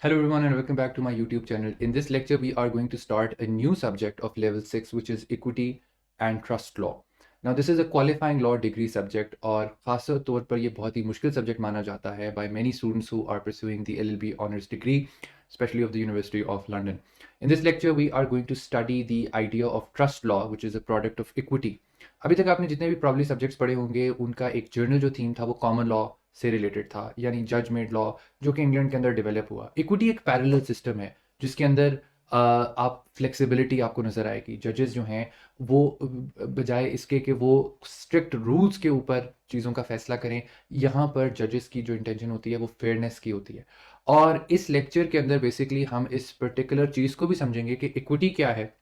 Hello everyone and welcome back to my YouTube channel. In this lecture, we are going to start a new subject of level 6 which is equity and trust law. Now this is a qualifying law degree subject और खास तौर पर ये बहुत ही मुश्किल subject माना जाता है by many students who are pursuing the LLB honors degree, especially of the University of London. In this lecture, we are going to study the idea of trust law which is a product of equity. अभी तक आपने जितने भी probably subjects पढ़े होंगे उनका एक journal जो थीम था वो कॉमन लॉ से रिलेटेड था, यानी जजमेंट लॉ जो कि इंग्लैंड के अंदर डेवलप हुआ। इक्विटी एक पैरेलल सिस्टम है जिसके अंदर आप फ्लेक्सिबिलिटी आपको नज़र आएगी। जजेस जो हैं वो बजाय इसके कि वो स्ट्रिक्ट रूल्स के ऊपर चीज़ों का फैसला करें, यहाँ पर जजेस की जो इंटेंशन होती है वो फेयरनेस की होती है। और इस लेक्चर के अंदर बेसिकली हम इस पर्टिकुलर चीज़ को भी समझेंगे कि इक्विटी क्या है,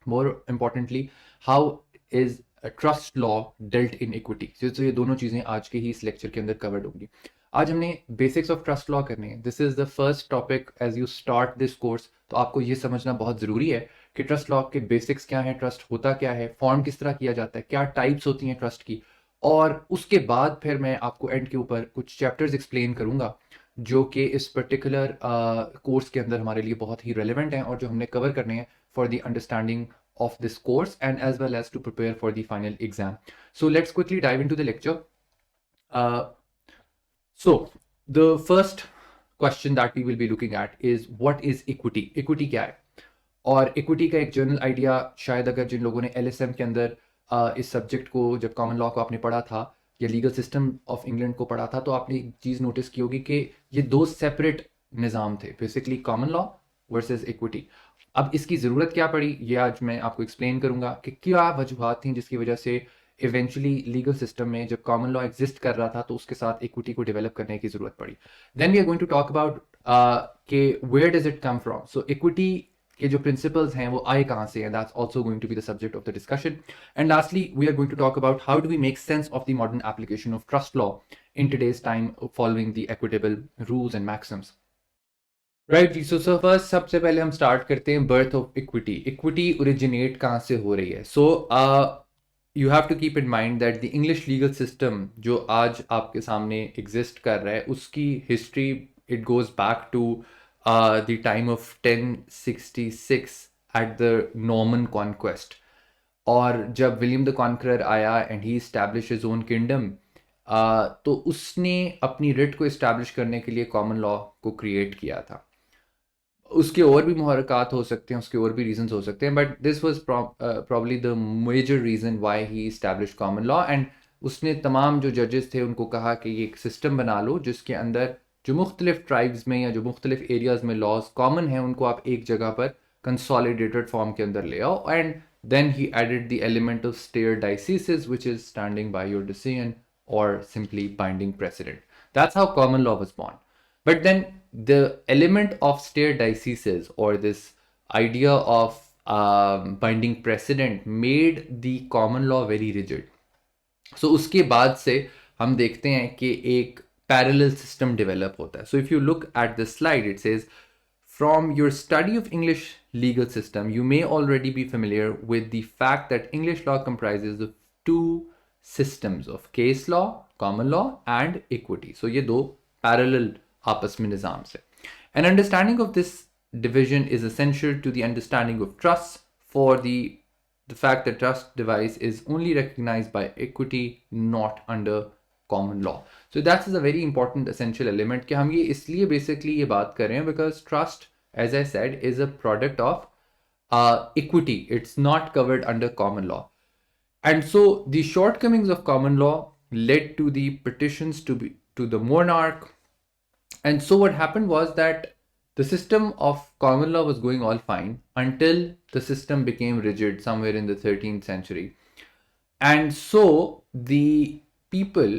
more importantly how is trust law dealt in equity. तो ये दोनों चीज़ें आज के ही इस लेक्चर के अंदर कवर्ड होंगी। आज हमने बेसिक्स ऑफ ट्रस्ट लॉ करने हैं। This is the first topic as you start this course. तो आपको ये समझना बहुत ज़रूरी है कि ट्रस्ट लॉ के बेसिक्स क्या हैं, ट्रस्ट होता क्या है, फॉर्म किस तरह किया जाता है, क्या टाइप्स होती हैं ट्रस्ट की, और उसके बाद फिर मैं आपको एंड के ऊपर कुछ चैप्टर्स एक्सप्लेन करूंगा जो कि इस पर्टिकुलर कोर्स के अंदर हमारे लिए बहुत ही रेलिवेंट हैं और जो हमने कवर करने हैं for the understanding of this course and as well as to prepare for the final exam. So let's quickly dive into the lecture. So the first question that we will be looking at is what is equity? Equity क्या है? और equity का एक general idea शायद अगर जिन लोगों ने LSM के अंदर इस सब्जेक्ट को जब कॉमन लॉ को आपने पढ़ा था या लीगल सिस्टम ऑफ इंग्लैंड को पढ़ा था तो आपने एक चीज़ नोटिस की होगी कि ये दो सेपरेट निज़ाम थे, basically common law versus equity. अब इसकी ज़रूरत क्या पड़ी ये आज मैं आपको एक्सप्लेन करूंगा कि क्या वजूहत थी जिसकी वजह से इवेंचुअली लीगल सिस्टम में जब कॉमन लॉ एग्जिस्ट कर रहा था तो उसके साथ इक्विटी को डेवलप करने की ज़रूरत पड़ी। Then we are going to talk about कि where does it come from. So equity के जो प्रिंसिपल्स हैं वो आए कहाँ से हैं, that's also going to be the subject of the discussion. And lastly we are going to talk about how do we make sense of the modern application of trust law in today's time following the equitable rules and maxims. Right जी, so first सबसे पहले हम start करते हैं birth of equity. Equity originate कहाँ से हो रही है? So you have to keep in mind that the English legal system जो आज आपके सामने एग्जिस्ट कर रहा है उसकी history it goes back to the time of 1066 at the Norman conquest. और जब विलियम द कॉन्करर आया and he establish his own kingdom, तो उसने अपनी रिट को इस्टेब्लिश करने के लिए कॉमन लॉ को क्रिएट किया था। उसके और भी मुहरकात हो सकते हैं, उसके और भी रीजंस हो सकते हैं, but this was probably the major reason why he establish common law. And उसने तमाम जो जजेस थे उनको कहा कि ये एक सिस्टम बना लो जिसके अंदर जो मुख्तलिफ ट्राइब्स में या जो मुख्तलिफ एरियाज में लॉज कॉमन हैं उनको आप एक जगह पर कंसोलिडेटेड फॉर्म के अंदर ले आओ। And then he added the element of stare decisis which is standing by your decision or simply binding precedent. That's how common law was born. But then the element of stare decisis or this idea of binding precedent made the common law very rigid. So उसके बाद से हम देखते हैं कि एक parallel system develop होता है. So if you look at the slide, it says, from your study of English legal system, you may already be familiar with the fact that English law comprises of two systems of case law, common law and equity. So ये दो parallel आपस में निज़ाम से. An understanding of this division is essential to the understanding of trust for the fact that trust device is only recognized by equity, not under common law. So that's a very important essential element कि हम ये इसलिए basically ये बात कर रहे हैं because trust, as I said, is a product of equity. It's not covered under common law. And so the shortcomings of common law led to the petitions to the monarch. And so what happened was that the system of common law was going all fine until the system became rigid somewhere in the 13th century. And so the people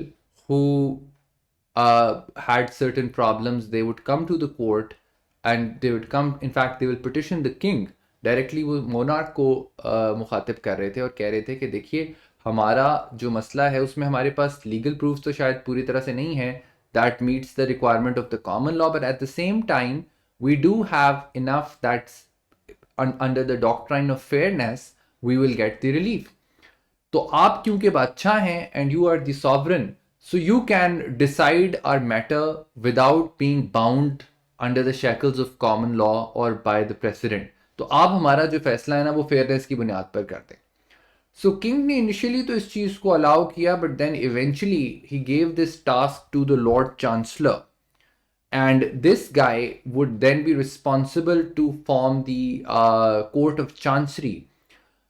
who had certain problems, they would come to the court and they would come, in fact, they will petition the king directly. वो monarch को मुखातिब कर रहे थे और कह रहे थे कि देखिए हमारा जो मसला है उसमें हमारे पास लीगल प्रूफ तो शायद पूरी तरह से नहीं है that meets the requirement of the common law, but at the same time we do have enough that's under the doctrine of fairness we will get the relief. तो आप क्योंकि बादशाह हैं and you are the sovereign, so you can decide our matter without being bound under the shackles of common law और by the president, तो आप हमारा जो फैसला है ना वो फेयरनेस की बुनियाद पर कर दें। सो किंग ने इनिशियली तो इस चीज को अलाउ किया, but then eventually he gave this task to the lord chancellor, and this guy would then be responsible to form the court of chancery,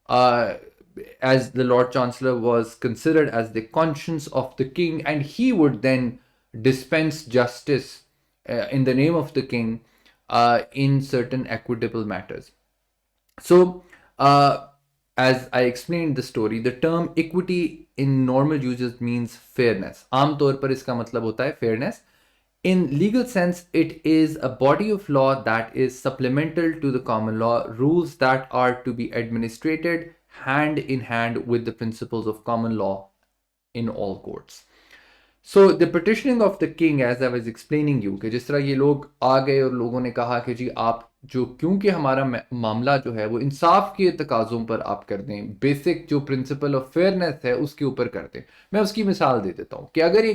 uh, as the Lord Chancellor was considered as the conscience of the king, and he would then dispense justice in the name of the king in certain equitable matters. So, as I explained the story, the term equity in normal uses means fairness. आमतौर पर इसका मतलब होता है fairness. In legal sense, it is a body of law that is supplemental to the common law, rules that are to be administered hand in hand with the principles of common law in all courts. So the petitioning of the king, as I was explaining you, कि जिस तरह ये लोग आ गए और लोगों ने कहा कि जी आप जो, क्योंकि हमारा मामला जो है वो इंसाफ के तकाज़ों पर आप कर दें, बेसिक जो प्रिंसिपल ऑफ फेयरनेस है उसके ऊपर कर दें। मैं उसकी मिसाल दे देता हूँ कि अगर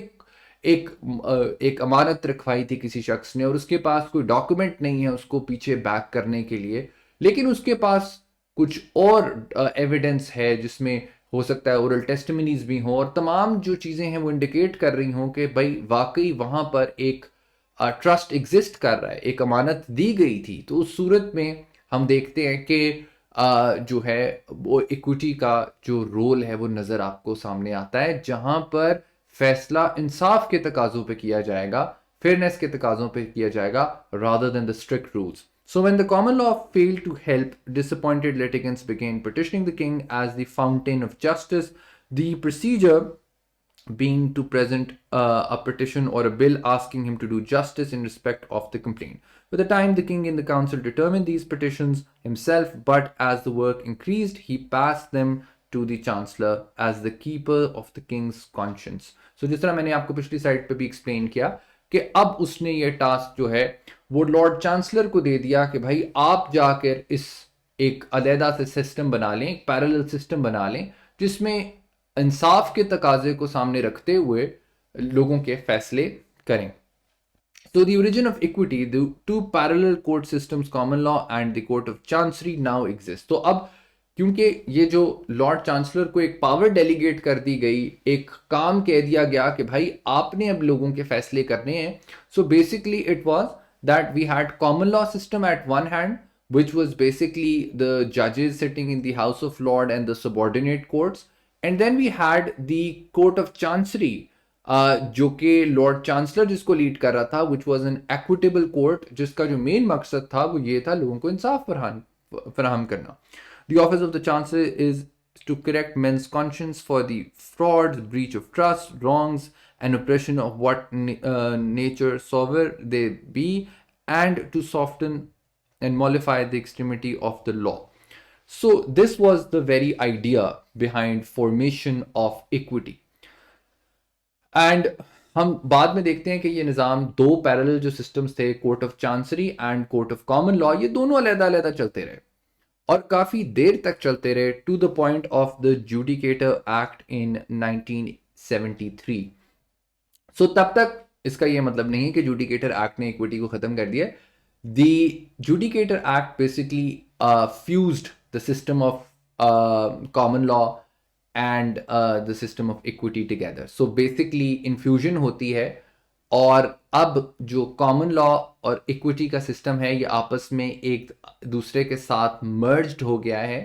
एक अमानत रखवाई थी किसी शख्स ने और उसके पास कोई डॉक्यूमेंट नहीं है उसको पीछे बैक करने के लिए, लेकिन उसके पास कुछ और एविडेंस है जिसमें हो सकता है ओरल टेस्टिमनीज भी हों और तमाम जो चीज़ें हैं वो इंडिकेट कर रही हों कि भाई वाकई वहाँ पर एक ट्रस्ट एग्जिस्ट कर रहा है, एक अमानत दी गई थी, तो उस सूरत में हम देखते हैं कि जो है वो इक्विटी का जो रोल है वो नज़र आपको सामने आता है, जहाँ पर फैसला इंसाफ के तकाज़ों पे किया जाएगा, फेयरनेस के तकाज़ों पे किया जाएगा, rather than the strict rules. So when the common law failed to help, disappointed litigants began petitioning the king as the fountain of justice. The procedure being to present a petition or a bill asking him to do justice in respect of the complaint. By the time the king and the council determined these petitions himself, but as the work increased, he passed them to the chancellor as the keeper of the king's conscience. So जिस तरह मैंने आपको पिछली side पे भी explain किया कि अब उसने ये टास्क जो है वो लॉर्ड चांसलर को दे दिया कि भाई आप जाकर इस एक अलहदा से सिस्टम बना लें, एक पैरेलल सिस्टम बना लें जिसमें इंसाफ के तकाजे को सामने रखते हुए लोगों के फैसले करें. So the origin of equity, the two parallel court systems, common law and the court of chancery, now exist. तो अब क्योंकि ये जो लॉर्ड चांसलर को एक पावर डेलीगेट कर दी गई, एक काम कह दिया गया कि भाई आपने अब लोगों के फैसले करने हैं. So basically it was that we had common law system at one hand, which was basically the judges sitting in the House of Lords and the subordinate courts, and then we had the court of chancery, जो कि Lord chancellor जिसको lead कर रहा था, which was an equitable court, जिसका जो main मकसद था वो ये था लोगों को इंसाफ फराहम करना. The office of the chancellor is to correct men's conscience for the frauds, breach of trust, wrongs, and oppression of what nature soever they be, and to soften and mollify the extremity of the law. So this was the very idea behind formation of equity. And हम बाद में देखते हैं कि ये निज़ाम दो parallel जो systems थे, court of chancery and court of common law, ये दोनों अलग-अलग चलते रहे और काफ़ी देर तक चलते रहे, to the point of the Judicature Act in 1973. So तब तक इसका ये मतलब नहीं है कि जुडिकेटर एक्ट ने इक्विटी को ख़त्म कर दिया. The Judicature Act basically fused the system of common law and the system of equity together. So basically infusion होती है और अब जो common law और equity का system है ये आपस में एक दूसरे के साथ merged हो गया है.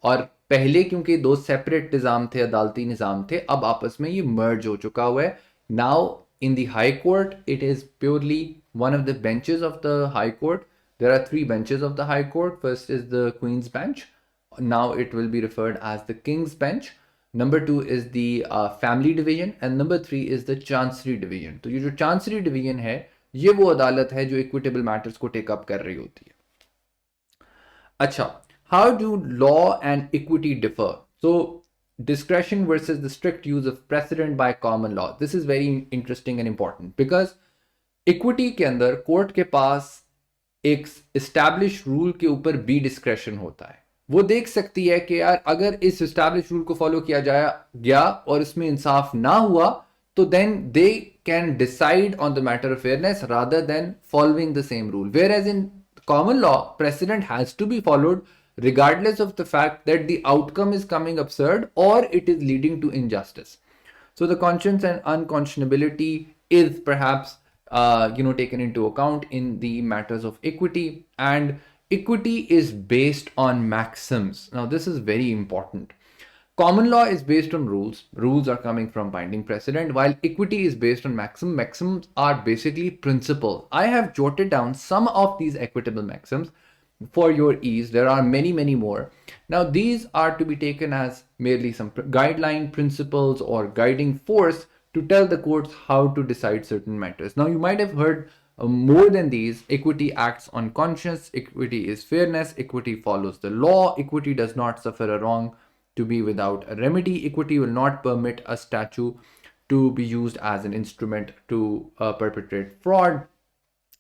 और पहले क्योंकि दो separate निज़ाम थे, अदालती निज़ाम थे, अब आपस में ये merge हो चुका हुआ है. Now in the High Court it is purely one of the benches of the High Court. There are 3 benches of the High Court. First is the Queen's Bench. Now it will be referred as the King's Bench. Number 2 is the family division and number 3 is the chancery division. तो ये जो chancery division है ये वो अदालत है जो equitable matters को take up कर रही होती है. अच्छा, how do law and equity differ? So discretion versus the strict use of precedent by common law. This is very interesting and important because equity के अंदर कोर्ट के पास एक established rule के ऊपर भी discretion होता है. वो देख सकती है कि यार अगर इस एस्टैब्लिश रूल को फॉलो किया गया और इसमें इंसाफ ना हुआ so then they can decide on the matter of fairness rather than following the same rule. Whereas in common law, precedent has to be followed regardless of the fact that the outcome is coming absurd or it is leading to injustice. So the conscience and unconscionability is perhaps taken into account in the matters of equity, and equity is based on maxims. Now this is very important. Common law is based on rules. Rules are coming from binding precedent, while equity is based on maxim. Maxims are basically principle. I have jotted down some of these equitable maxims for your ease. There are many, many more. Now, these are to be taken as merely some guideline principles or guiding force to tell the courts how to decide certain matters. Now, you might have heard more than these. Equity acts on conscience, equity is fairness, equity follows the law, equity does not suffer a wrong to be without a remedy, equity will not permit a statute to be used as an instrument to perpetrate fraud.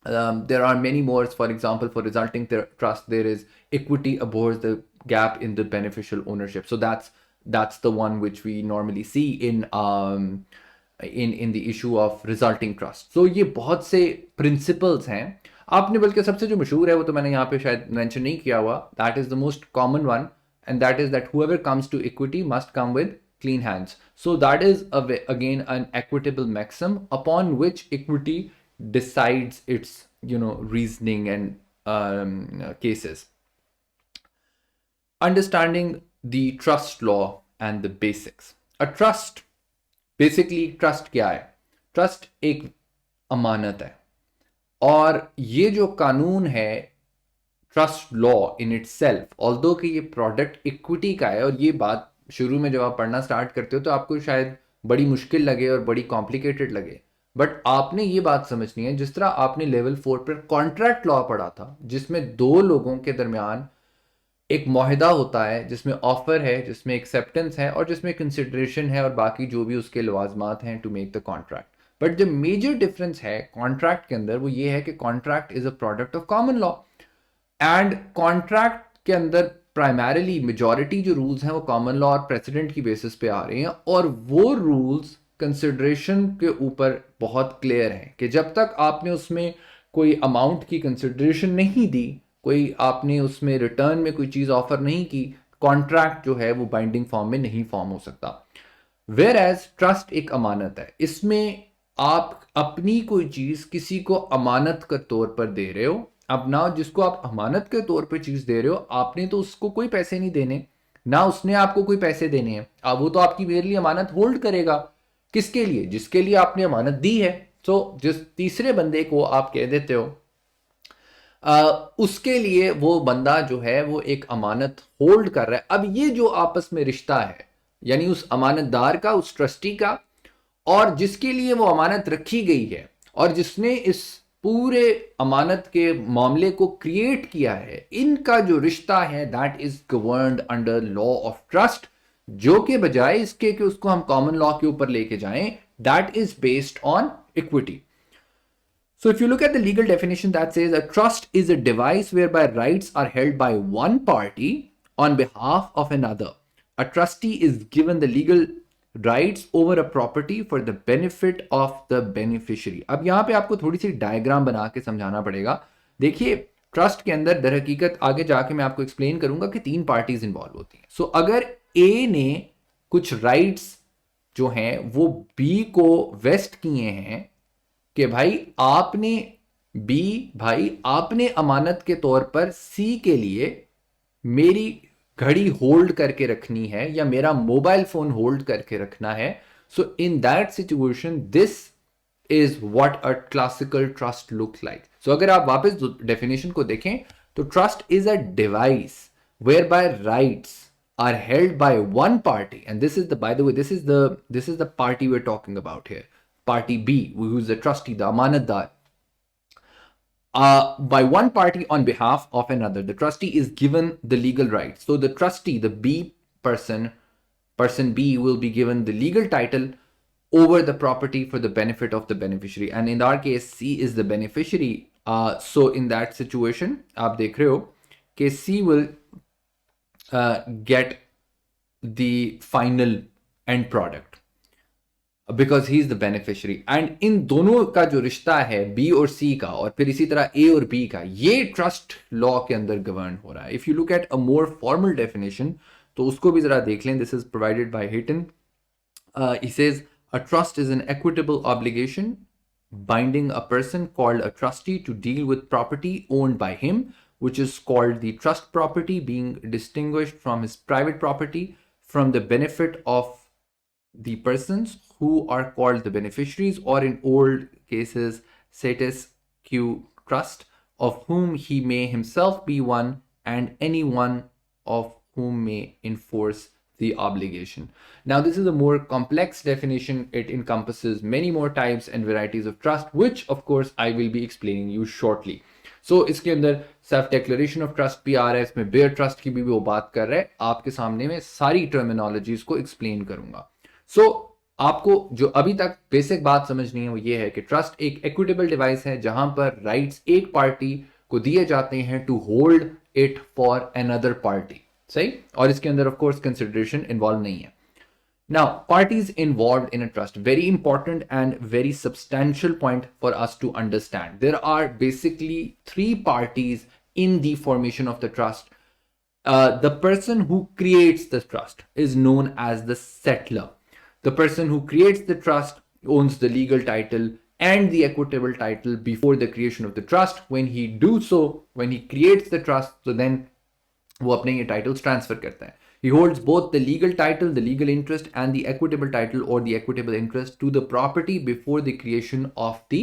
There are many more. For example, for resulting trust, there is equity abhors the gap in the beneficial ownership. So that's the one which we normally see in the issue of resulting trust. So ये बहुत से principles हैं. आपने बल्कि सबसे जो मशहूर है वो तो मैंने यहाँ पे शायद mention नहीं किया हुआ. That is the most common one, and that is that whoever comes to equity must come with clean hands. So that is again an equitable maxim upon which equity decides its reasoning and cases. Understanding the trust law and the basics. A trust, basically trust क्या है? Trust एक अमानत है, और ये जो कानून है trust law in itself, although कि ये प्रोडक्ट इक्विटी का है, और ये बात शुरू में जब आप पढ़ना स्टार्ट करते हो तो आपको शायद बड़ी मुश्किल लगे और बड़ी कॉम्प्लिकेटेड लगे, बट आपने ये बात समझनी है, जिस तरह आपने लेवल 4 पर कॉन्ट्रैक्ट लॉ पढ़ा था जिसमें दो लोगों के दरमियान एक मुआहदा होता है, जिसमें ऑफर है, जिसमें एक्सेप्टेंस है और जिसमें कंसिडरेशन है और बाकी जो भी उसके लवाजमात हैं to make the contract. But जो मेजर डिफरेंस है कॉन्ट्रैक्ट के अंदर वो ये है कि contract is a product of common law, and contract के अंदर प्राइमरीली मेजॉरिटी जो रूल्स हैं वो कॉमन लॉ और प्रेसिडेंट की बेसिस पे आ रहे हैं, और वो रूल्स कंसिडरेशन के ऊपर बहुत क्लियर हैं कि जब तक आपने उसमें कोई अमाउंट की कंसिडरेशन नहीं दी, कोई आपने उसमें रिटर्न में कोई चीज़ ऑफर नहीं की, कॉन्ट्रैक्ट जो है वो बाइंडिंग फॉर्म में नहीं फॉर्म हो सकता. वेयर एज ट्रस्ट एक अमानत है, इसमें आप अपनी कोई चीज़ किसी को अमानत के तौर पर दे रहे हो. अब ना जिसको आप अमानत के तौर पर चीज़ दे रहे हो, आपने तो उसको कोई पैसे नहीं देने, ना उसने आपको कोई पैसे देने हैं. अब वो तो आपकी मेरे अमानत होल्ड करेगा. किसके लिए? जिसके लिए आपने अमानत दी है. तो जिस तीसरे बंदे को आप कह देते हो उसके लिए वो बंदा जो है वो एक अमानत होल्ड कर रहा है. अब ये जो आपस में रिश्ता है, यानी उस अमानतदार का, उस ट्रस्टी का, और जिसके लिए वो अमानत रखी गई है, और जिसने इस पूरे अमानत के मामले को क्रिएट किया है, इनका जो रिश्ता है that is governed under law of trust, जो के बजाय इसके कि उसको हम कॉमन लॉ के ऊपर लेके जाएं, that is based on equity. So if you look at the legal definition, that says a trust is a device whereby rights are held by one party on behalf of another. A trustee is given the legal rights over a property for the benefit of the beneficiary. अब यहाँ पे आपको थोड़ी C diagram बना के समझाना पड़ेगा. देखिए ट्रस्ट के अंदर दर हकीकत आगे जाके मैं आपको एक्सप्लेन करूंगा कि 3 पार्टीज इंवॉल्व होती हैं. सो अगर ए ने कुछ राइट्स जो हैं वो बी को वेस्ट किए हैं कि भाई आपने अमानत के तौर पर सी के लिए मेरी घड़ी होल्ड करके रखनी है या मेरा मोबाइल फोन होल्ड करके रखना है. So in that situation this is what a classical trust looks like. So अगर आप वापस डेफिनेशन को देखें तो trust is a device where by rights are held by one party, and this is by the way, this is the party we're talking about here. Party B, who is the trustee, the amanatdar, by one party on behalf of another. The trustee is given the legal rights. So the trustee, the B person B will be given the legal title over the property for the benefit of the beneficiary. And in our case, C is the beneficiary. So in that situation, आप देख रहे हो कि C will get the final end product. Because he is the beneficiary. And in दोनों का जो रिश्ता है बी और सी का, और फिर इसी तरह ए और बी का, ये ट्रस्ट लॉ के अंदर गवर्न हो रहा है। If you look at a more formal definition, तो उसको भी जरा देख लें। This is provided by Hayton. He says a trust is an equitable obligation binding a person called a trustee to deal with property owned by him, which is called the trust property, being distinguished from his private property from the benefit of the persons who are called the beneficiaries, or in old cases, status quo trust, of whom he may himself be one, and any one of whom may enforce the obligation. Now, this is a more complex definition. It encompasses many more types and varieties of trust, which of course I will be explaining you shortly. सो इसके अंदर self declaration of trust भी आ रहा है, इसमें bear trust की भी वो बात कर रहे हैं। आपके सामने में सारी टर्मिनोलॉजीज को एक्सप्लेन करूंगा। सो आपको जो अभी तक बेसिक बात समझनी है वो ये है कि ट्रस्ट एक इक्विटेबल डिवाइस है जहां पर राइट्स एक पार्टी को दिए जाते हैं to hold it for another party. सही, और इसके अंदर ऑफ कोर्स कंसिडरेशन इन्वॉल्व नहीं है। Now, parties involved in a trust, very important and very substantial point for us to understand. There are basically three parties in the formation of the trust. The person who creates the trust is known as the settler. The person who creates the trust owns the legal title and the equitable title before the creation of the trust. When he do so, when he creates the trust, so then वो अपने ये titles transfer करता है। He holds both the legal title, the legal interest, and the equitable title or the equitable interest to the property before the creation of the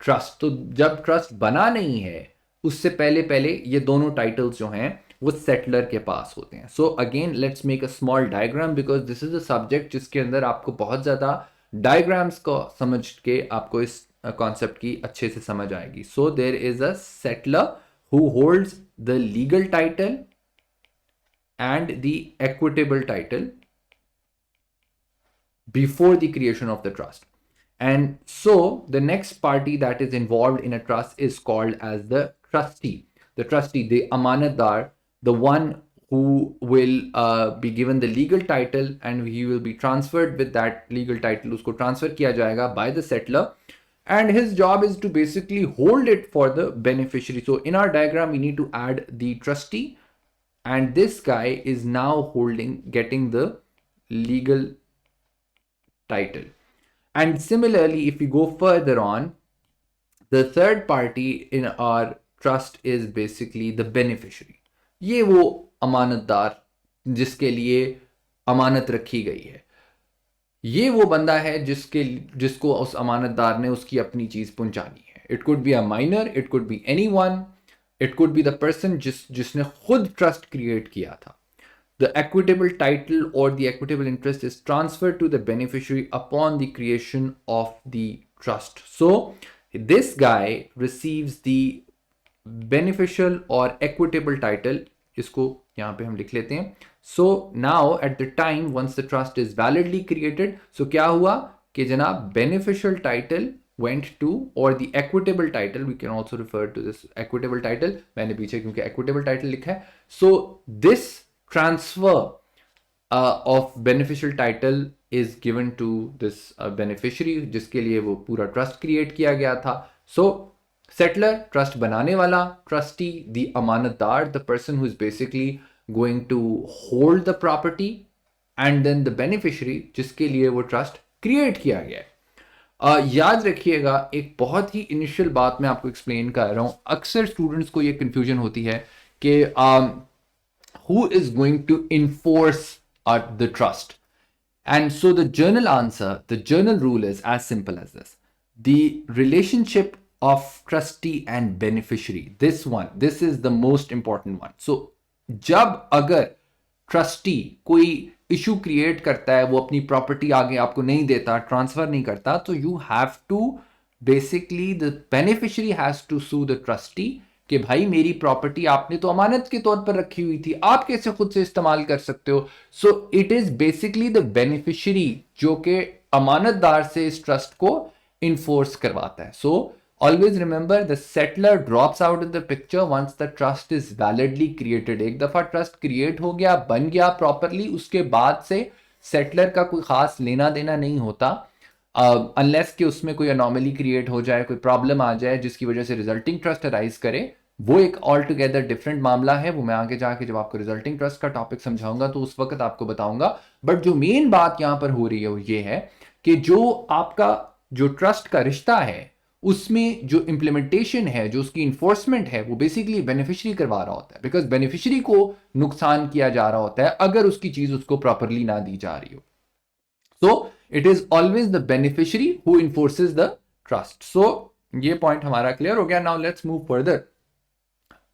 trust. तो जब trust बना नहीं है उससे पहले पहले ये दोनों टाइटल्स जो हैं वो सेटलर के पास होते हैं। So again let's make a small diagram because this is a subject जिसके अंदर आपको बहुत ज़्यादा डायग्राम्स को समझ के आपको इस कॉन्सेप्ट की अच्छे से समझ आएगी। So there is a settler who holds the legal title and the equitable title before the creation of the trust. And so the next party that is involved in a trust is called as the trustee. The trustee, the amanatdar, the one who will be given the legal title and he will be transferred with that legal title. Usko transfer kiya jayega by the settler, and his job is to basically hold it for the beneficiary. So in our diagram, we need to add the trustee, and this guy is now getting the legal title. And similarly, if we go further on, the third party in our trust is basically the beneficiary. ये वो अमानतदार जिसके लिए अमानत रखी गई है, ये वो बंदा है जिसको उस अमानतदार ने उसकी अपनी चीज पहुंचानी है। It could be a minor, it could be anyone, it could be the person जिसने खुद ट्रस्ट क्रिएट किया था। The equitable title or the equitable interest is transferred to the beneficiary upon the creation of the trust. So this guy receives the beneficial or equitable title. इसको यहाँ पे हम लिख लेते हैं। So now at the time once the trust is validly created, so क्या हुआ कि जनाब beneficial title went to, or the equitable title, we can also refer to this equitable title, मैंने पीछे क्योंकि equitable title लिखा है। So this transfer of beneficial title is given to this beneficiary जिसके लिए वो पूरा ट्रस्ट क्रिएट किया गया था। So settler, ट्रस्ट बनाने वाला, trustee, the अमानतदार, the person who is basically going to hold the property, and then the beneficiary जिसके लिए वो ट्रस्ट क्रिएट किया गया है। याद रखिएगा, एक बहुत ही इनिशियल बात मैं आपको एक्सप्लेन कर रहा हूं। अक्सर स्टूडेंट्स को ये कंफ्यूजन होती है कि who is going to enforce the trust? And so the journal answer, the journal rule is as simple as this. The relationship of trustee and beneficiary, this is the most important one. So जब अगर trustee कोई issue create करता है, वो अपनी property आगे आपको नहीं देता, ट्रांसफर नहीं करता, तो you have to basically the beneficiary has to sue the trustee कि भाई मेरी प्रॉपर्टी आपने तो अमानत के तौर पर रखी हुई थी, आप कैसे खुद से इस्तेमाल कर सकते हो। So it is basically the beneficiary जो कि अमानतदार से इस ट्रस्ट को इन्फोर्स करवाता है। सो always remember the settler drops out of the picture once the trust is validly created. एक दफा ट्रस्ट क्रिएट हो गया, बन गया प्रॉपरली, उसके बाद से सेटलर का कोई खास लेना देना नहीं होता। अनलेस कि उसमें कोई अनोमली क्रिएट हो जाए, कोई प्रॉब्लम आ जाए जिसकी वजह से रिजल्टिंग ट्रस्ट अराइज करे, वो एक ऑल टुगेदर डिफरेंट मामला है। वो मैं आगे जाके जब आपको रिजल्टिंग ट्रस्ट का टॉपिक समझाऊंगा तो उस वक्त आपको बताऊंगा। बट जो मेन बात यहां पर हो रही है वो ये है कि जो आपका जो ट्रस्ट का रिश्ता है उसमें जो इंप्लीमेंटेशन है, जो उसकी इन्फोर्समेंट है, वो बेसिकली बेनिफिशियरी करवा रहा होता है, बिकॉज बेनिफिशियरी को नुकसान किया जा रहा होता है अगर उसकी चीज उसको प्रॉपरली ना दी जा रही हो। So it is always the beneficiary who enforces the trust. So ये पॉइंट हमारा क्लियर हो गया। Now let's move further.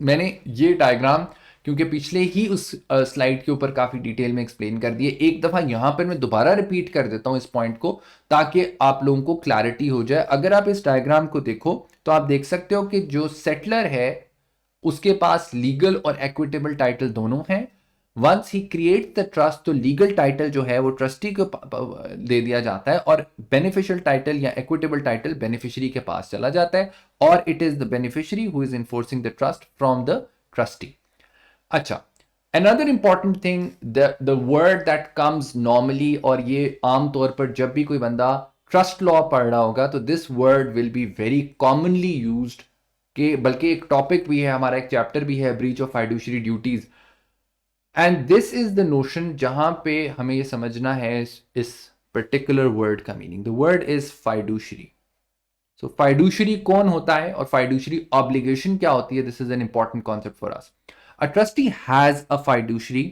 मैंने ये डायग्राम क्योंकि पिछले ही उस स्लाइड के ऊपर काफी डिटेल में एक्सप्लेन कर दिए, एक दफा यहां पर मैं दोबारा रिपीट कर देता हूं इस पॉइंट को ताकि आप लोगों को क्लैरिटी हो जाए। अगर आप इस डायग्राम को देखो तो आप देख सकते हो कि जो सेटलर है उसके पास लीगल और एक्विटेबल टाइटल दोनों हैं। Once he create the trust तो लीगल टाइटल जो है वो ट्रस्टी को दे दिया जाता है और बेनिफिशियल टाइटल या एक्विटेबल टाइटल बेनिफिशियरी के पास चला जाता है, और it is the beneficiary who is enforcing the trust from the trustee. अच्छा, another important thing, the word that comes normally, और ये आमतौर पर जब भी कोई बंदा ट्रस्ट लॉ पढ़ रहा होगा तो this word will be very commonly used, के बल्कि एक टॉपिक भी है हमारा, एक चैप्टर भी है, breach of fiduciary duties. And this is the notion जहां पे हमें ये समझना है इस पर्टिकुलर वर्ड का meaning. The word is fiduciary. So fiduciary कौन होता है और फाइडुशियरी ऑब्लिगेशन क्या होती है? This is an important concept for us. A trustee has a fiduciary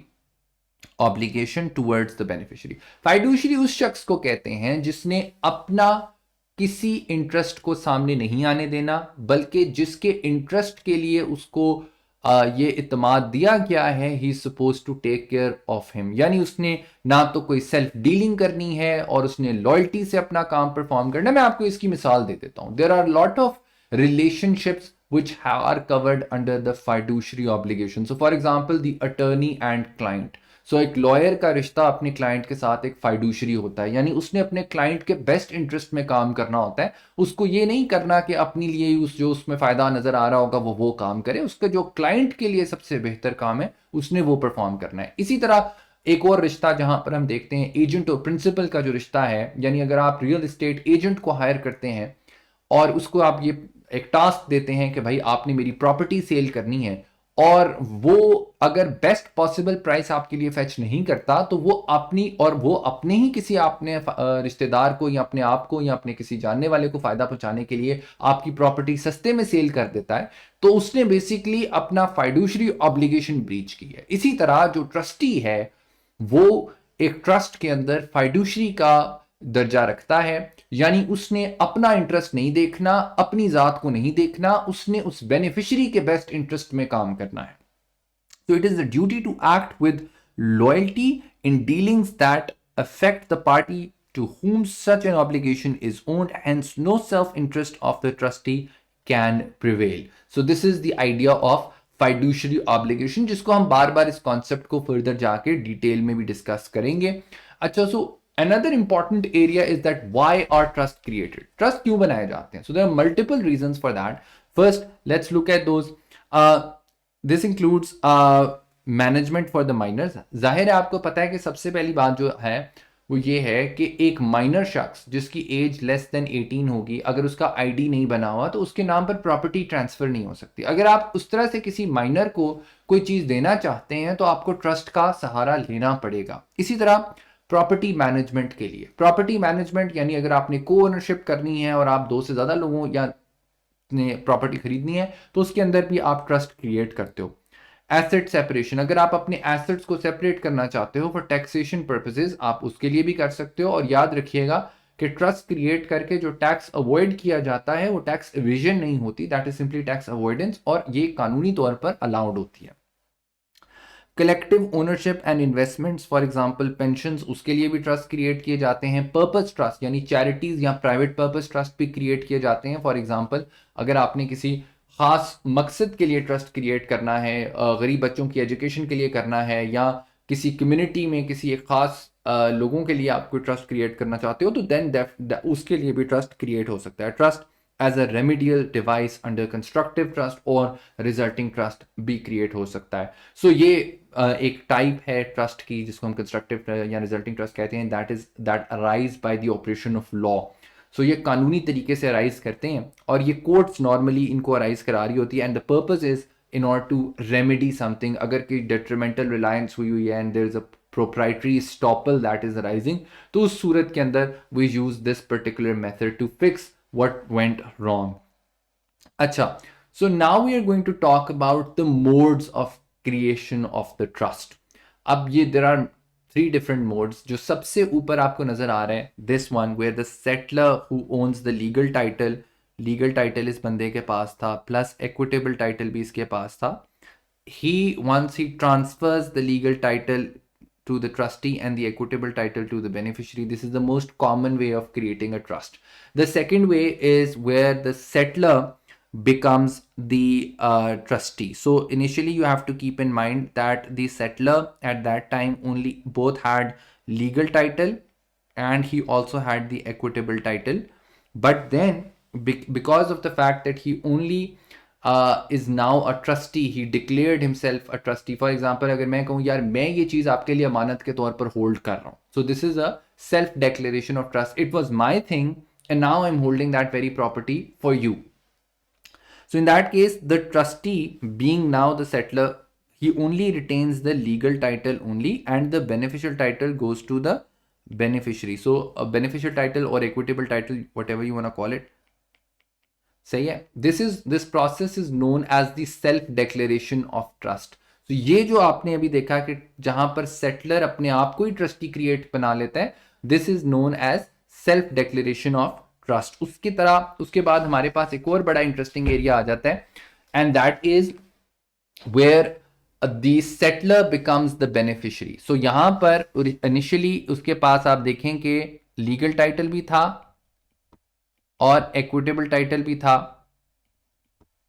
obligation towards the beneficiary. Fiduciary उस शख्स को कहते हैं जिसने अपना किसी इंटरेस्ट को सामने नहीं आने देना, बल्कि जिसके इंटरेस्ट के लिए उसको ये इत्मीनान दिया गया है, he is suppose to take care of him. यानी उसने ना तो कोई सेल्फ डीलिंग करनी है और उसने लॉयल्टी से अपना काम परफॉर्म करना है। मैं आपको इसकी मिसाल दे देता हूं। There are lot of relationships which are covered under the fiduciary obligation. So for example, the attorney and client. So एक लॉयर का रिश्ता अपने क्लाइंट के साथ एक फाइडुशियरी होता है, यानी उसने अपने क्लाइंट के बेस्ट इंटरेस्ट में काम करना होता है। उसको ये नहीं करना कि अपने लिए उस जो उसमें फायदा नजर आ रहा होगा वो काम करे, उसका जो क्लाइंट के लिए सबसे बेहतर काम है उसने वो परफॉर्म करना है। इसी तरह एक और रिश्ता जहां पर हम देखते हैं एजेंट और प्रिंसिपल का जो रिश्ता है, यानी अगर आप रियल एस्टेट एजेंट को हायर करते हैं और उसको आप ये एक टास्क देते हैं कि भाई आपने मेरी प्रॉपर्टी सेल करनी है, और वो अगर बेस्ट पॉसिबल प्राइस आपके लिए फेच नहीं करता तो वो अपने ही किसी आपने रिश्तेदार को या अपने आप को या अपने किसी जानने वाले को फायदा पहुंचाने के लिए आपकी प्रॉपर्टी सस्ते में सेल कर देता है, तो उसने बेसिकली अपना फाइडुशियरी ऑब्लिगेशन ब्रीच की है। इसी तरह जो ट्रस्टी है वो एक ट्रस्ट के अंदर फाइडुशियरी का दर्जा रखता है, यानी उसने अपना इंटरेस्ट नहीं देखना, अपनी जात को नहीं देखना, उसने उस बेनिफिशियरी के बेस्ट इंटरेस्ट में काम करना है। So it is the duty to act with loyalty in dealings that affect the party to whom such an obligation is owed, hence no self-interest of the trustee can prevail. So this is the idea of fiduciary obligation, जिसको हम बार बार इस concept को further जाके detail में भी discuss करेंगे। अच्छा, सो another important area is that why are trust created? Trust क्यों बनाए जाते हैं? So there are multiple reasons for that. First, let's look at those. This includes management for the minors. जाहिर है आपको पता है कि सबसे पहली बात जो है वो ये है कि एक माइनर शख्स जिसकी एज लेस देन 18 होगी, अगर उसका आईडी नहीं बना हुआ तो उसके नाम पर प्रॉपर्टी ट्रांसफर नहीं हो सकती। अगर आप उस तरह से किसी माइनर को कोई चीज देना चाहते हैं तो आपको ट्रस्ट का सहारा लेना पड़ेगा। इसी तरह प्रॉपर्टी मैनेजमेंट के लिए, प्रॉपर्टी मैनेजमेंट यानी अगर आपने को ओनरशिप करनी है और आप 2 से ज्यादा लोगों या ने प्रॉपर्टी खरीदनी है तो उसके अंदर भी आप ट्रस्ट क्रिएट करते हो। एसेट सेपरेशन, अगर आप अपने एसेट्स को सेपरेट करना चाहते हो फॉर टैक्सेशन पर्पसेस, आप उसके लिए भी कर सकते हो। और याद रखिएगा कि ट्रस्ट क्रिएट करके जो टैक्स अवॉइड किया जाता है वो टैक्स एविजन नहीं होती, that is simply tax avoidance, और ये कानूनी तौर पर अलाउड होती है। Collective ownership and investments, for example pensions, उसके लिए भी ट्रस्ट क्रिएट किए जाते हैं। पर्पस ट्रस्ट यानी चैरिटीज या प्राइवेट पर्पस ट्रस्ट भी क्रिएट किए जाते हैं। फॉर एग्जांपल अगर आपने किसी खास मकसद के लिए ट्रस्ट क्रिएट करना है, गरीब बच्चों की एजुकेशन के लिए करना है, या किसी कम्युनिटी में किसी एक खास लोगों के लिए आपको ट्रस्ट क्रिएट करना चाहते हो तो देन उसके लिए भी ट्रस्ट क्रिएट हो सकता है। Trust as a remedial device under constructive trust और रिजल्टिंग ट्रस्ट भी क्रिएट हो सकता है। सो ये एक टाइप है ट्रस्ट की जिसको हम कंस्ट्रक्टिव या रिजल्टिंग ट्रस्ट कहते हैं, that arise by the operation of law. So ये कानूनी तरीके से अराइज करते हैं और ये कोर्ट्स नॉर्मली इनको अराइज करा रही होती है and the purpose is in order to remedy something. अगर कोई डेट्रीमेंटल रिलायंस हुई है and there is a proprietary stopple that is arising, तो उस सूरत के अंदर we use this particular method to fix what went wrong. अच्छा, so now we are going to talk about the modes of creation of the trust. अब ये there are 3 different modes. जो सबसे ऊपर आपको नजर आ रहे हैं, this one where the settler who owns the legal title इस बंदे के पास था, plus equitable title भी इसके पास था. Once he transfers the legal title to the trustee and the equitable title to the beneficiary. This is the most common way of creating a trust. The second way is where the settler becomes the trustee. So initially you have to keep in mind that the settler at that time only both had legal title and he also had the equitable title. But then because of the fact that he only is now a trustee, he declared himself a trustee. For example, अगर मैं कहूँ यार मैं ये चीज़ आपके लिए अमानत के तौर पर होल्ड कर रहा हूँ, so this is a self declaration of trust. It was my thing and now I'm holding that very property for you. So in that case, the trustee being now the settler, he only retains the legal title only and the beneficial title goes to the beneficiary. So a beneficial title or equitable title, whatever you want to call it, सही है. This process is known as the self declaration of trust. तो ये जो आपने अभी देखा कि जहां पर सेटलर अपने आप को ही ट्रस्टी क्रिएट बना लेता है, this is known as self declaration of trust. उसके बाद हमारे पास एक और बड़ा इंटरेस्टिंग एरिया आ जाता है and that is where the settlor becomes the beneficiary. So यहां पर इनिशियली उसके पास आप देखें कि लीगल टाइटल भी था और इक्विटेबल टाइटल भी था,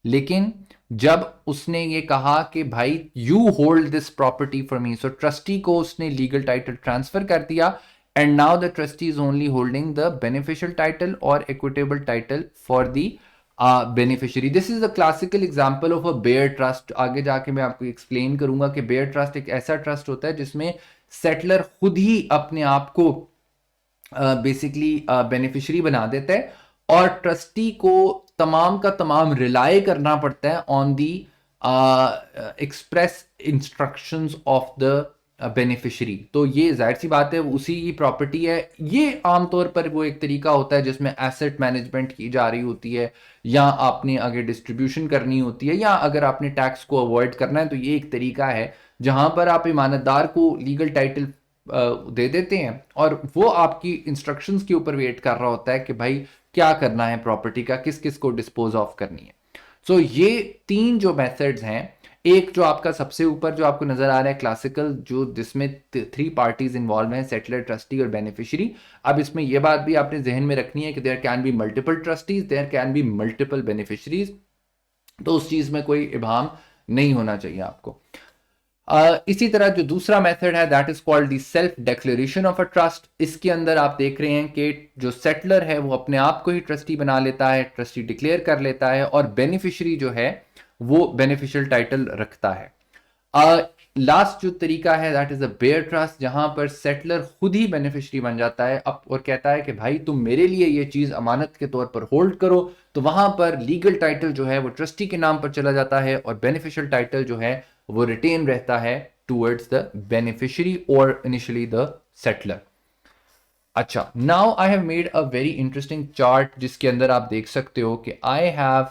लेकिन जब उसने ये कहा कि भाई you hold this property for me, so trustee को उसने लीगल टाइटल ट्रांसफर कर दिया and now the trustee is only holding the beneficial title और equitable title for the beneficiary. This is the classical example of a bare trust. आगे जाके मैं आपको explain करूंगा कि बेयर ट्रस्ट एक ऐसा ट्रस्ट होता है जिसमें सेटलर खुद ही अपने आप को बेसिकली बेनिफिशियरी बना देता है और ट्रस्टी को तमाम का तमाम रिलाय करना पड़ता है on the express instructions of the beneficiary. तो ये जाहिर सी बात है उसी की प्रॉपर्टी है. ये आमतौर पर वो एक तरीका होता है जिसमें एसेट मैनेजमेंट की जा रही होती है, या आपने अगर डिस्ट्रीब्यूशन करनी होती है, या अगर आपने टैक्स को अवॉइड करना है, तो ये एक तरीका है जहां पर आप ईमानतदार को लीगल टाइटल दे देते हैं और वो आपकी इंस्ट्रक्शंस के ऊपर वेट कर रहा होता है कि भाई क्या करना है प्रॉपर्टी का, किस किस को डिस्पोज ऑफ करनी है. सो ये 3 जो मेथड्स हैं, एक जो आपका सबसे ऊपर जो आपको नजर आ रहा है क्लासिकल, जो जिसमें 3 पार्टीज इन्वॉल्व हैं, सेटलर, ट्रस्टी और बेनिफिशियरी. अब इसमें यह बात भी आपने जहन में रखनी है कि there can be multiple trustees, there can be multiple beneficiaries. तो उस चीज में कोई इबाम नहीं होना चाहिए आपको. इसी तरह जो दूसरा मेथड है that is called the self declaration of a trust. इसके अंदर आप देख रहे हैं कि जो सेटलर है वो अपने आप को ही ट्रस्टी बना लेता है, ट्रस्टी डिक्लेयर कर लेता है, और बेनिफिशियरी जो है वो बेनिफिशियल टाइटल रखता है. लास्ट जो तरीका है that is a bare trust, जहां पर सेटलर खुद ही बेनिफिशियरी बन जाता है अब और कहता है कि भाई तुम मेरे लिए ये चीज अमानत के तौर पर होल्ड करो. तो वहां पर लीगल टाइटल जो है वो ट्रस्टी के नाम पर चला जाता है और बेनिफिशियल टाइटल जो है वो रिटेन रहता है टूवर्ड्स द बेनिफिशियरी और इनिशियली द सेटलर. अच्छा, now I have made a very interesting chart जिसके अंदर आप देख सकते हो कि I have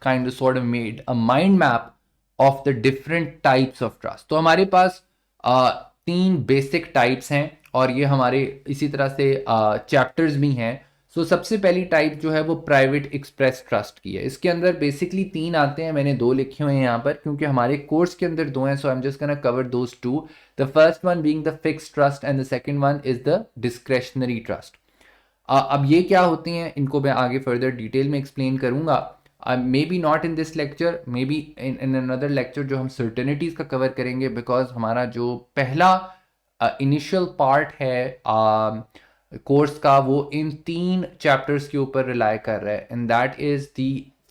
kind of sort of made a mind map of the different types of trust. तो हमारे पास 3 बेसिक टाइप्स हैं और ये हमारे इसी तरह से चैप्टर्स भी हैं. सो सबसे पहली टाइप जो है वो प्राइवेट एक्सप्रेस ट्रस्ट की है. इसके अंदर बेसिकली 3 आते हैं, मैंने 2 लिखे हुए हैं यहाँ पर क्योंकि हमारे कोर्स के अंदर 2 हैं. So I am just gonna cover those 2. The first one being the fixed trust and the second one is the discretionary trust. अब ये क्या होती हैं इनको मैं आगे फर्दर डिटेल में एक्सप्लेन करूंगा. May be not in this lecture, may be in another lecture जो हम सर्टेनिटीज का कवर करेंगे, बिकॉज हमारा जो पहला इनिशियल पार्ट है कोर्स का वो इन 3 चैप्टर्स के ऊपर रिलाय कर रहा है and that is the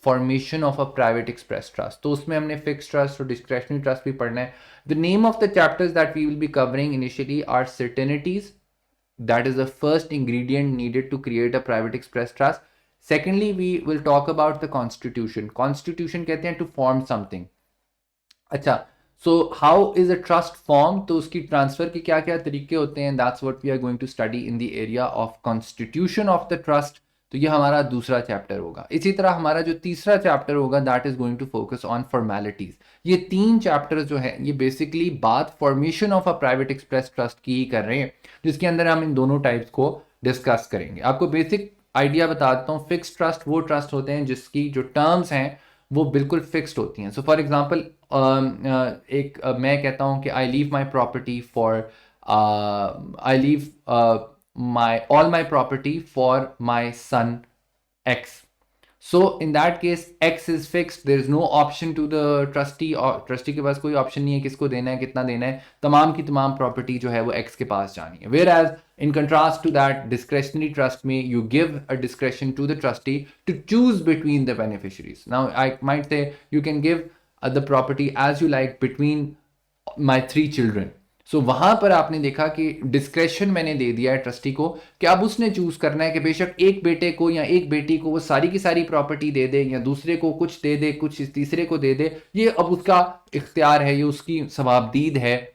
formation of a private express trust. तो उसमें हमने फिक्स्ड ट्रस्ट और डिस्क्रेशनरी ट्रस्ट भी पढ़ना है. The name of the chapters that we will be covering initially are certainties, That is the first ingredient needed to create a private express trust. Secondly, we will talk about the constitution. Constitution कहते हैं to form something. अच्छा, so how is a trust form, तो उसकी transfer के क्या क्या तरीके होते हैं, that's what we are going to study in the area of constitution of the trust. तो ये हमारा दूसरा चैप्टर होगा. इसी तरह हमारा जो तीसरा चैप्टर होगा that is going to focus on formalities. ये तीन चैप्टर जो है ये बेसिकली बात formation of a private express trust की ही कर रहे हैं, जिसके अंदर हम इन दोनों टाइप्स को डिस्कस करेंगे. आपको बेसिक आइडिया बताता हूँ. फिक्स ट्रस्ट वो ट्रस्ट होते हैं जिसकी जो टर्म्स हैं वो बिल्कुल फिक्स्ड होती हैं. सो फॉर एग्जांपल मैं कहता हूँ कि I leave my property for I leave my property for my son X. So in that case X is fixed, there is no option to the trustee, और trustee के पास कोई option नहीं है किसको देना है कितना देना है, तमाम की तमाम प्रॉपर्टी जो है वो X के पास जानी है. Whereas in contrast to that discretionary trust में you give a discretion to the trustee to choose between the beneficiaries. Now I might say you can give the property as you like between my 3 children. सो वहां पर आपने देखा कि discretion मैंने दे दिया है trustee को कि अब उसने चूज करना है कि बेशक एक बेटे को या एक बेटी को वो सारी की सारी प्रॉपर्टी दे दे या दूसरे को कुछ दे दे कुछ तीसरे को दे दे. ये अब उसका इख्तियार है, ये उसकी सवाबदीद है.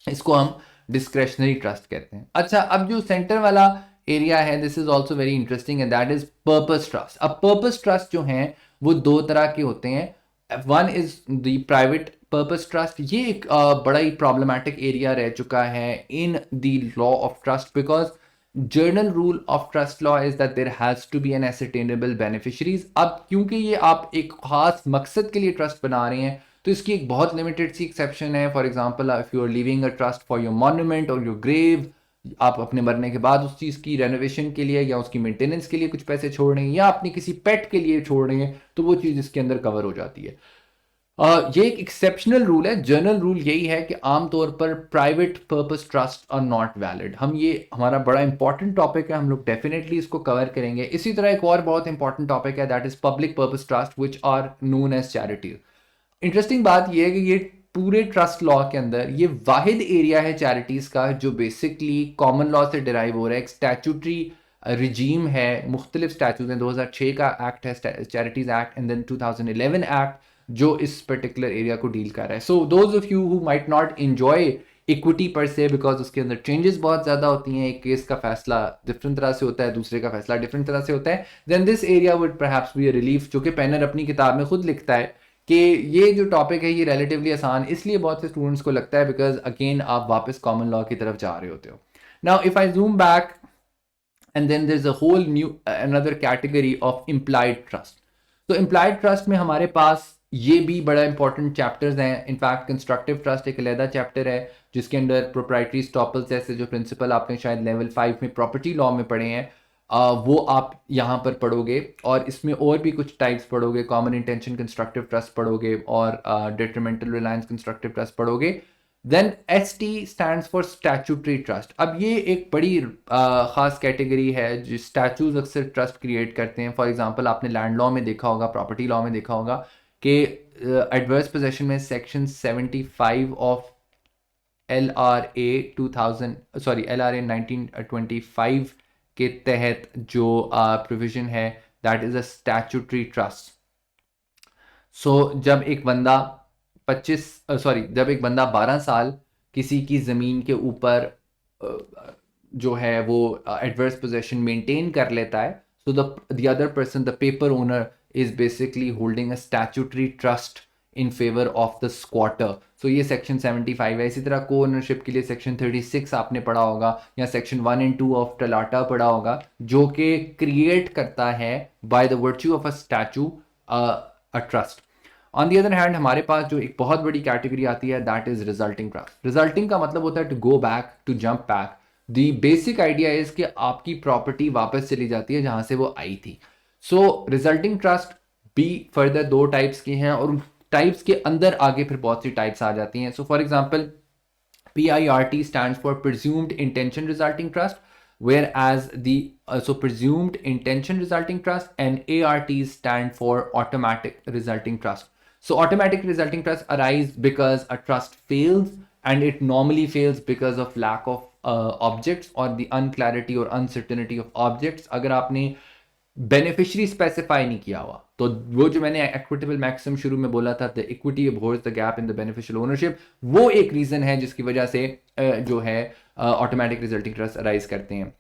इसको हम डिस्क्रेशनरी ट्रस्ट कहते हैं. अच्छा, अब जो सेंटर वाला एरिया है this is also very interesting and that is purpose trust. अब पर्पस ट्रस्ट जो हैं वो दो तरह के होते हैं. One is the private purpose trust. ये एक बड़ा ही प्रॉब्लमैटिक एरिया रह चुका है in the law of trust because general rule of trust law is that there has to be an ascertainable beneficiaries. अब क्योंकि ये आप एक खास मकसद के लिए ट्रस्ट बना रहे हैं तो इसकी एक बहुत लिमिटेड सी एक्सेप्शन है. For example if you are leaving a trust for your monument और योर ग्रेव, आप अपने मरने के बाद उस चीज़ की रेनोवेशन के लिए या उसकी मेंटेनेंस के लिए कुछ पैसे छोड़ रहे हैं या अपनी किसी पेट के लिए छोड़ रहे हैं तो वो चीज़ इसके अंदर कवर हो जाती है. ये एक एक्सेप्शनल रूल है. जनरल रूल यही है कि आमतौर पर private purpose trust are not valid. ये हमारा बड़ा इंपॉर्टेंट टॉपिक है, हम लोग डेफिनेटली इसको कवर करेंगे. इसी तरह एक और बहुत इंपॉर्टेंट टॉपिक है that is public purpose trust which are known as charities. Interesting बात यह है कि ये पूरे ट्रस्ट लॉ के अंदर ये वाहिद एरिया है चैरिटीज का जो बेसिकली कॉमन लॉ से डिराइव हो रहा है. एक स्टैट्यूटरी रिजीम है, मुख्तलिफ स्टैट्यूट हैं. 2006 का एक्ट है charities act and then 2011 act जो इस पर्टिकुलर एरिया को डील कर रहा है. So those of you who might not enjoy equity per se because उसके अंदर चेंजेस बहुत ज़्यादा होती हैं, एक केस का फैसला डिफरेंट तरह से होता है, दूसरे का फैसला डिफरेंट तरह से होता है, then this area would perhaps be a relief. जो कि पेनर अपनी किताब में खुद लिखता है कि ये जो टॉपिक है ये रिलेटिवली आसान इसलिए बहुत से स्टूडेंट्स को लगता है बिकॉज अगेन आप वापस कॉमन लॉ की तरफ जा रहे होते हो. Now if I zoom back and then there is a whole new another category of implied trust. तो इम्प्लाइड ट्रस्ट में हमारे पास ये भी बड़ा इंपॉर्टेंट चैप्टर्स हैं. इनफैक्ट कंस्ट्रक्टिव ट्रस्ट एक अलहदा चैप्टर है जिसके अंदर प्रोप्राइटरी स्टॉपल्स जैसे जो प्रिंसिपल आपने शायद लेवल 5 में प्रॉपर्टी लॉ में पढ़े हैं वो आप यहाँ पर पढ़ोगे. और इसमें और भी कुछ टाइप्स पढ़ोगे, कॉमन इंटेंशन कंस्ट्रक्टिव ट्रस्ट पढ़ोगे और डिट्रीमेंटल रिलायंस कंस्ट्रक्टिव ट्रस्ट पढ़ोगे. Then ST stands for statutory trust. अब ये एक बड़ी ख़ास कैटेगरी है जो स्टैचूज अक्सर ट्रस्ट क्रिएट करते हैं. फॉर एग्जांपल आपने लैंड लॉ में देखा होगा, प्रॉपर्टी लॉ में देखा होगा कि एडवर्स पोजेशन में सेक्शन 75 ऑफ LRA 1925 के तहत जो प्रोविजन है that is a statutory trust. So जब एक बंदा 12 साल किसी की ज़मीन के ऊपर जो है वो एडवर्स पोजेशन मेंटेन कर लेता है, so the other person, the paper owner, is basically holding a statutory trust in favor of the squatter. So ये सेक्शन 75 है. इसी तरह को ओनरशिप के लिए सेक्शन 36 आपने पढ़ा होगा या सेक्शन 1 and 2 ऑफ टलाटा पढ़ा होगा जो कि क्रिएट करता है by the virtue of a statue a trust. On the other hand हमारे पास जो एक बहुत बड़ी कैटेगरी आती है that is resulting trust. Resulting का मतलब होता है to go back, to jump back. The basic idea is कि आपकी प्रॉपर्टी वापस चली जाती है जहां से वो आई थी. सो रिजल्टिंग ट्रस्ट भी फर्दर 2 टाइप्स की हैं और टाइप्स के अंदर आगे फिर बहुत सी टाइप्स आ जाती हैं. So for example PIRT stands for presumed intention resulting trust, whereas the presumed intention resulting trust and ARTs stand for automatic resulting trust. So automatic resulting trust arise because a trust fails, and it normally fails because of lack of objects और the unclarity और uncertainty of objects. अगर आपने beneficiary specify नहीं किया हुआ तो वो जो मैंने इक्विटेबल मैक्सिम शुरू में बोला था, the equity abhors the gap in the beneficial ownership, वो एक रीजन है जिसकी वजह से जो है ऑटोमेटिक रिजल्टिंग ट्रस्ट अराइज करते हैं।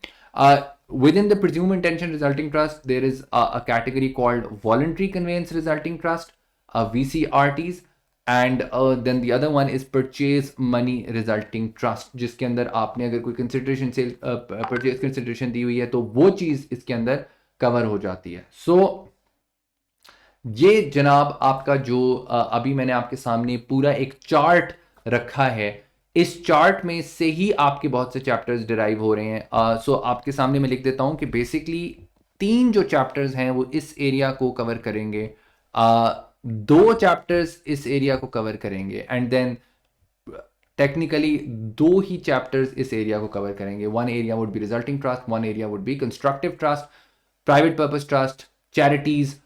within the presumed intention resulting trust there is a category called voluntary conveyance resulting trust, VCRTs, and then the other one is purchase money resulting trust, जिसके अंदर आपने अगर कोई कंसिडरेशन से purchase consideration दी हुई है तो वो चीज इसके अंदर कवर हो जाती है। सो ये जनाब आपका जो अभी मैंने आपके सामने पूरा एक चार्ट रखा है, इस चार्ट में से ही आपके बहुत से चैप्टर्स डिराइव हो रहे हैं। सो आपके सामने मैं लिख देता हूं कि बेसिकली 3 जो चैप्टर्स हैं वो इस एरिया को कवर करेंगे, 2 चैप्टर्स इस एरिया को कवर करेंगे, एंड देन टेक्निकली 2 ही चैप्टर्स इस एरिया को कवर करेंगे। One area would be resulting trust, one area would be constructive trust, private purpose trust, charities,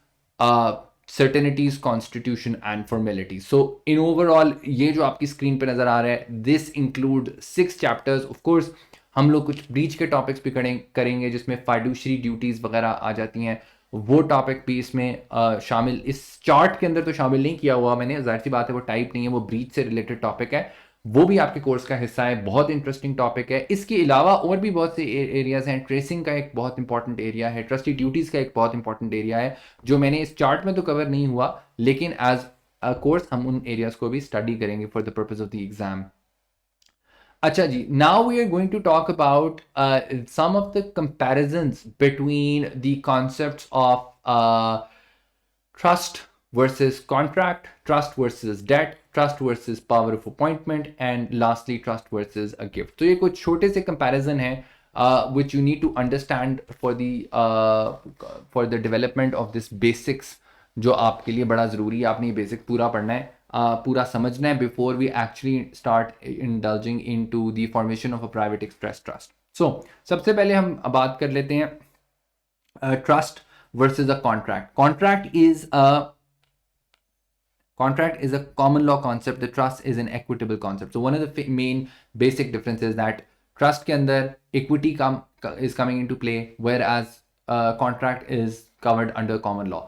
certainties, constitution and formalities. So in overall ये जो आपकी screen पे नजर आ रहा है, this include 6 chapters. Of course हम लोग कुछ ब्रीच के टॉपिक्स भी करेंगे जिसमें फाइडुशरी ड्यूटीज वगैरह आ जाती हैं, वो टॉपिक भी इसमें शामिल, इस चार्ट के अंदर तो शामिल नहीं किया हुआ मैंने, जाहिर सी बात है वो टाइप नहीं है, वो ब्रीच से रिलेटेड टॉपिक है, वो भी आपके कोर्स का हिस्सा है, बहुत इंटरेस्टिंग टॉपिक है। इसके अलावा और भी बहुत से एरियाज हैं, ट्रेसिंग का एक बहुत इंपॉर्टेंट एरिया है, ट्रस्टी ड्यूटीज का एक बहुत इंपॉर्टेंट एरिया है जो मैंने इस चार्ट में तो कवर नहीं हुआ, लेकिन एज अ कोर्स हम उन एरियाज को भी स्टडी करेंगे for the purpose of the exam. अच्छा जी, now we are going to talk about some of the comparisons between the concepts of trust versus contract, trust versus debt, trust versus power of appointment, and lastly trust versus a gift. तो ये कुछ छोटे से comparison है which you need to understand for the development of this basics, जो आपके लिए बड़ा ज़रूरी है। आपने ये बेसिक पूरा पढ़ना है, पूरा समझना है before we actually start indulging into the formation of a private express trust. So सबसे पहले हम बात कर लेते हैं trust versus a contract. Contract is a common law concept. The trust is an equitable concept. So one of the main basic differences is that trust के अंदर equity is coming into play, whereas contract is covered under common law.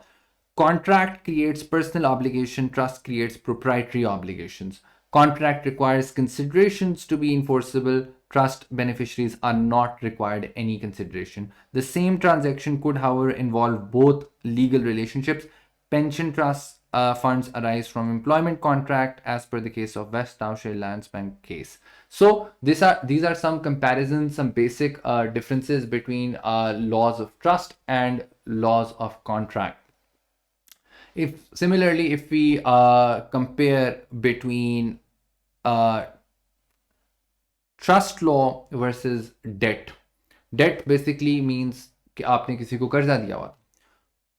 Contract creates personal obligation, trust creates proprietary obligations. Contract requires considerations to be enforceable. Trust beneficiaries are not required any consideration. The same transaction could, however, involve both legal relationships. Pension trusts funds arise from employment contract, as per the case of West Township Lands Bank case. So these are some comparisons, some basic differences between laws of trust and laws of contract. Similarly, if we compare between trust law versus debt. Debt basically means कि आपने किसी को कर्जा दिया हुआ.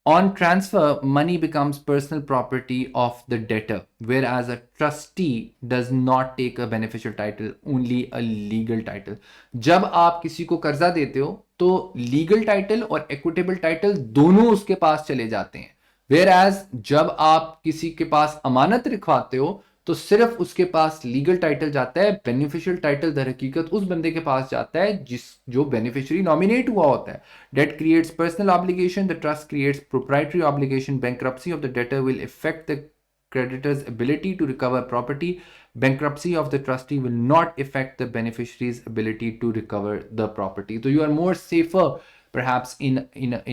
On transfer, money becomes personal property of the debtor, whereas a trustee does not take a beneficial title, only a legal title. जब आप किसी को कर्जा देते हो तो legal title और equitable title दोनों उसके पास चले जाते हैं, whereas जब आप किसी के पास अमानत रखवाते हो तो सिर्फ उसके पास लीगल टाइटल जाता है, बेनिफिशियल टाइटल दर हकीकत उस बंदे के पास जाता है जो बेनिफिशियरी नॉमिनेट हुआ होता है. Debt creates personal obligation, the trust creates proprietary obligation. Bankruptcy of the debtor will effect the creditor's ability to recover property. Bankruptcy of the trustee will not affect the beneficiary's ability to recover the property. So you are more safer perhaps in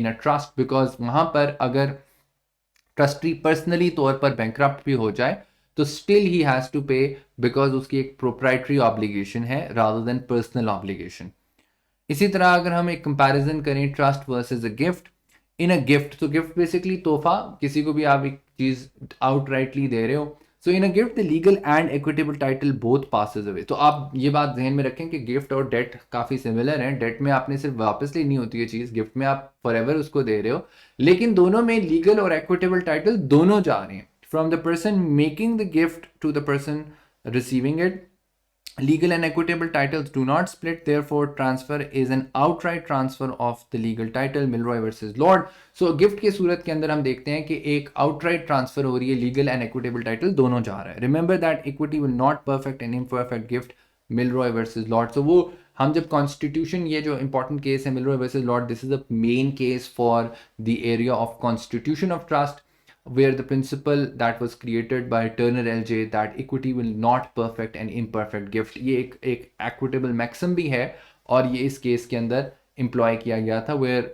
a trust, because वहां पर अगर trustee personally तौर पर bankrupt भी हो जाए तो still he has to पे, बिकॉज उसकी एक प्रोप्राइटरी ऑब्लिगेशन है रादर देन पर्सनल ऑब्लिगेशन. इसी तरह अगर हम एक कंपैरिजन करें trust versus a gift. In a gift, तो गिफ्ट बेसिकली तोहफा, किसी को भी आप एक चीज आउटराइटली दे रहे हो. So in a gift the legal and equitable title both passes away. तो आप ये बात ध्यान में रखें कि गिफ्ट और डेट काफी सिमिलर हैं. डेट में आपने सिर्फ वापस लेनी होती है चीज, गिफ्ट में आप फॉरएवर उसको दे रहे हो, लेकिन दोनों में लीगल और इक्विटेबल टाइटल दोनों जा रहे हैं. From the person making the gift to the person receiving it, legal and equitable titles do not split. Therefore, transfer is an outright transfer of the legal title. Milroy versus Lord. So, gift के सूरत के अंदर हम देखते हैं कि एक outright transfer हो रही है, legal and equitable title दोनों जा रहा है. Remember that equity will not perfect an imperfect gift. Milroy versus Lord. So, वो हम जब कॉन्स्टिट्यूशन, ये जो इंपॉर्टेंट केस है Milroy versus Lord, this is the main case for the area of constitution of trust, where the principle that was created by Turner LJ that equity will not perfect an imperfect gift, ये एक equitable maxim भी है और ये इस case के अंदर employ किया गया था, where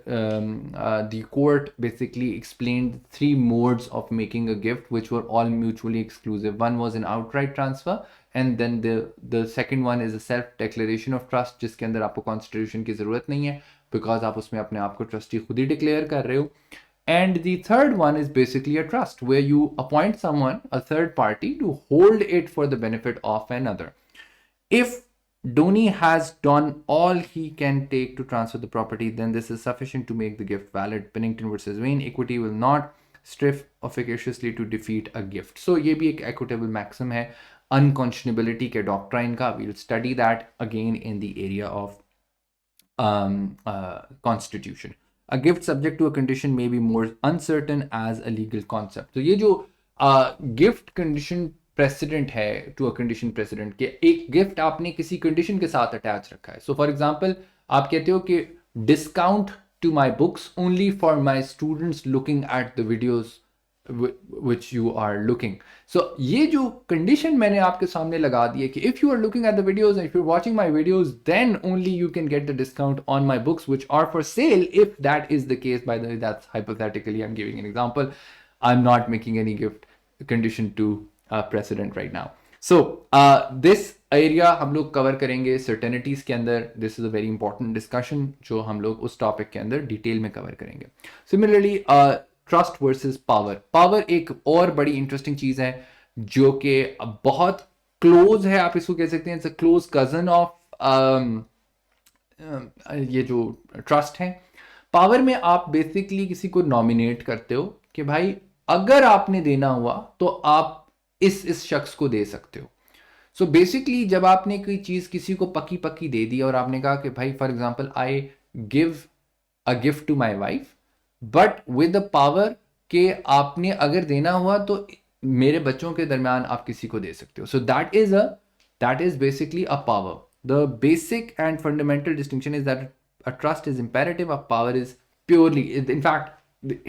the court basically explained three modes of making a gift which were all mutually exclusive. One was an outright transfer, and then the second one is a self declaration of trust, जिसके अंदर आपको constitution की ज़रूरत नहीं है because आप उसमें अपने आप को trustee खुद ही declare कर रहे हो. And the third one is basically a trust, where you appoint someone, a third party, to hold it for the benefit of another. If Dhoni has done all he can take to transfer the property, then this is sufficient to make the gift valid. Pennington versus Wayne, equity will not strive efficaciously to defeat a gift. So ये भी एक equitable maxim है unconscionability के doctrine का. We'll study that again in the area of constitution. A gift subject to a condition may be more uncertain as a legal concept. तो ये जो gift condition precedent है to a condition precedent के, एक gift आपने किसी condition के साथ attach रखा है. So for example, आप कहते हो कि discount to my books only for my students looking at the videos which you are looking. So ये जो condition मैंने आपके सामने लगा दी है कि if you are looking at the videos and if you're watching my videos, then only you can get the discount on my books which are for sale. If that is the case, by the way, that's hypothetically, I'm giving an example. I'm not making any gift condition to precedent right now. So this area हम लोग cover करेंगे certainties के अंदर. This is a very important discussion जो हम लोग उस topic के अंदर detail में cover करेंगे. Similarly, trust versus power. Power एक और बड़ी इंटरेस्टिंग चीज है जो कि बहुत क्लोज है, आप इसको कह सकते हैं it's a close cousin of ये जो ट्रस्ट है. पावर में आप बेसिकली किसी को नॉमिनेट करते हो कि भाई अगर आपने देना हुआ तो आप इस शख्स को दे सकते हो. सो बेसिकली जब आपने कोई चीज किसी को पक्की पक्की दे दी और आपने कहा कि भाई for example I give a gift to my wife but with the power के आपने अगर देना हुआ तो मेरे बच्चों के दरमियान आप किसी को दे सकते हो. So that is basically a power. The basic and fundamental distinction is that a trust is imperative, a power is purely, in fact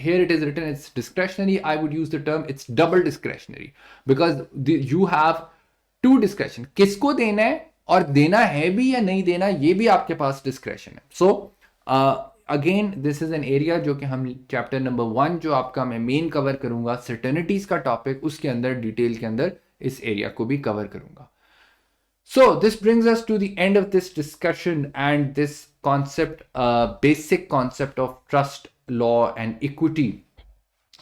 here it is written it's discretionary. I would use the term it's double discretionary because you have two discretion. किसको देना है और देना है भी या नहीं देना, ये भी आपके पास डिस्क्रेशन है. So again this is an area जो कि हम चैप्टर नंबर 1 जो आपका मैं मेन कवर करूंगा, सर्टेनिटीज का टॉपिक, उसके अंदर डिटेल के अंदर इस एरिया को भी कवर करूंगा. So this brings us to the end of this discussion and this concept, basic concept of trust, law and equity.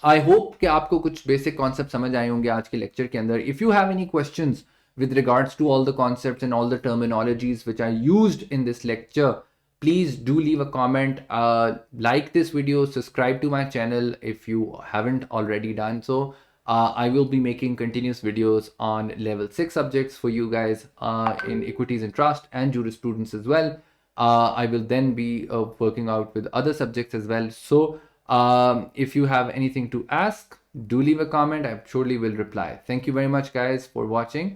I hope कि आपको कुछ basic concept समझ आए होंगे आज के lecture के अंदर. If you have any questions with regards to all the concepts and all the terminologies which are used in this lecture, please do leave a comment, like this video, subscribe to my channel if you haven't already done so. I will be making continuous videos on level 6 subjects for you guys in equities and trust and jurisprudence as well. I will then be working out with other subjects as well. So if you have anything to ask, do leave a comment. I surely will reply. Thank you very much guys for watching.